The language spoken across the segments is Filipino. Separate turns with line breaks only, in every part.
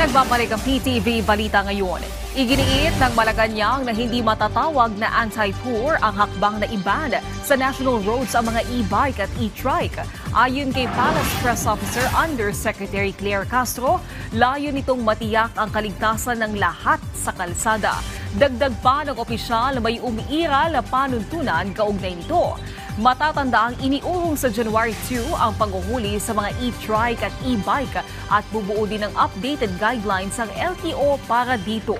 Nagbabalik ang PTV Balita ngayon. Iginiit ng Malacanang na hindi matatawag na anti-poor ang hakbang na i-ban sa national roads ang mga e-bike at e-trike. Ayon kay Palace Press Officer Undersecretary Claire Castro, layo nitong matiyak ang kaligtasan ng lahat sa kalsada. Dagdag pa ng opisyal na may umiiral na panuntunan kaugnay nito. Matatanda ang iniuhong sa January 2 ang panghuhuli sa mga e-trike at e-bike at bubuo din ng updated guidelines ang LTO para dito.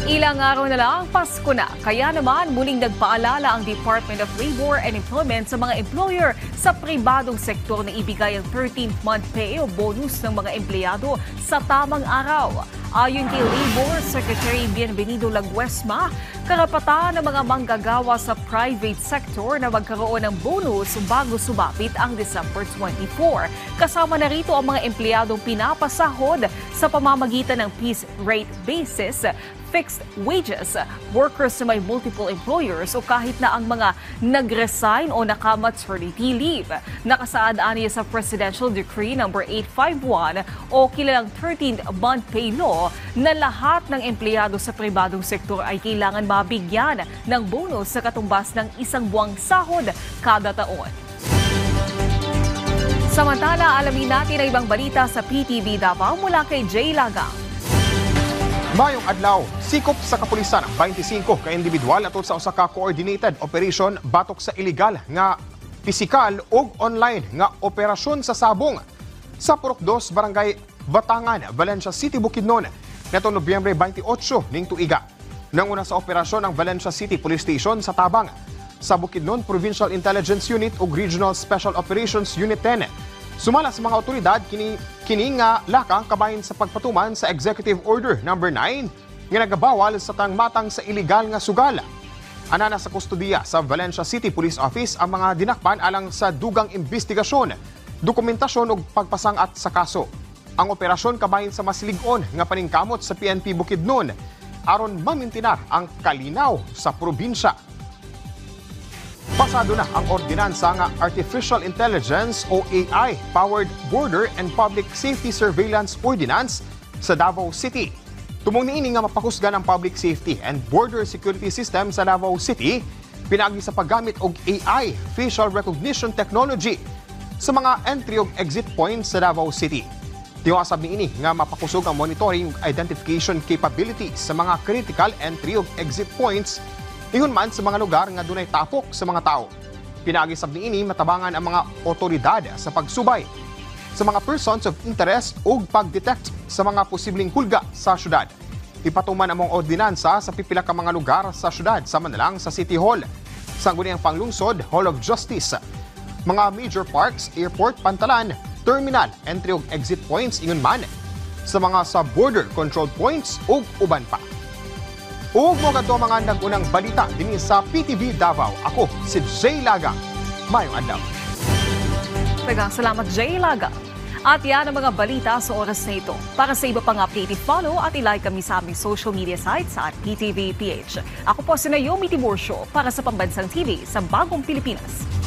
Ilang araw na lang, Pasko na. Kaya naman muling nagpaalala ang Department of Labor and Employment sa mga employer sa pribadong sektor na ibigay ang 13th month pay o bonus ng mga empleyado sa tamang araw. Ayon kay Labor Secretary Bienvenido Laguesma, karapatan ng mga manggagawa sa private sector na magkaroon ng bonus bago sumapit ang December 24. Kasama na rito ang mga empleyadong pinapasahod sa pamamagitan ng piece rate basis, fixed wages, workers na may multiple employers o kahit na ang mga nag-resign o naka-maternity leave. Nakasaad niya sa Presidential Decree No. 851 o kilalang 13th month pay law na lahat ng empleyado sa pribadong sektor ay kailangan mabigyan ng bonus sa katumbas ng isang buwang sahod kada taon. Samantala, alamin natin ang ibang balita sa PTV Davao mula kay Jay Lagang.
Mayong adlaw, sikop sa kapulisan ang 25 ka individual atud sa usa ka coordinated operation batok sa illegal nga pisikal ug online nga operasyon sa sabong sa Purok 2, Barangay Batangan, Valencia City, Bukidnon, nitong Nobyembre 28 ning tuiga. Nanguna sa operasyon ang Valencia City Police Station sa Tabang, sa Bukidnon Provincial Intelligence Unit ug Regional Special Operations Unit 10. Sumala sa mga otoridad kini nga lakang kabahin sa pagpatuman sa Executive Order No. 9 nga nagabawal sa tangmatang sa iligal nga sugal. Anana sa kustudiya sa Valencia City Police Office ang mga dinakpan alang sa dugang investigasyon, dokumentasyon ug pagpasangat sa kaso. Ang operasyon kabahin sa maslig-on nga paningkamot sa PNP Bukidnon aron mamintinar ang kalinaw sa probinsya. Pasado na ang ordinansa nga Artificial Intelligence o AI Powered Border and Public Safety Surveillance Ordinance sa Davao City. Tumong niini nga mapakusgan ang public safety and border security system sa Davao City pinagi sa paggamit og AI facial recognition technology sa mga entry ug exit points sa Davao City. Tiwasab niini nga mapakusog ang monitoring identification capability sa mga critical entry ug exit points ingon man sa mga lugar nga dunay tapok sa mga tao. Pinagisab niini matabangan ang mga otoridad sa pagsubay sa mga persons of interest ug pagdetect sa mga posibleng hulga sa syudad. Ipatuman among ordinansa sa pipila ka mga lugar sa syudad sama na lang sa City Hall, sangguniang panglungsod, Hall of Justice, mga major parks, airport, pantalan, terminal, entry ug exit points ingon man sa mga sub-border control points ug uban pa. Ug mo kadto mga nagunang balita dinhi sa PTV Davao. Ako si Jay Lagang. Mayong adlaw.
Daghang salamat, Jay Lagang. At yan ang mga balita sa oras na ito. Para sa iba pang update, follow at ilike kami sa aming social media sites at PTV PH. Ako po si Naomi Tiburcio para sa Pambansang TV sa Bagong Pilipinas.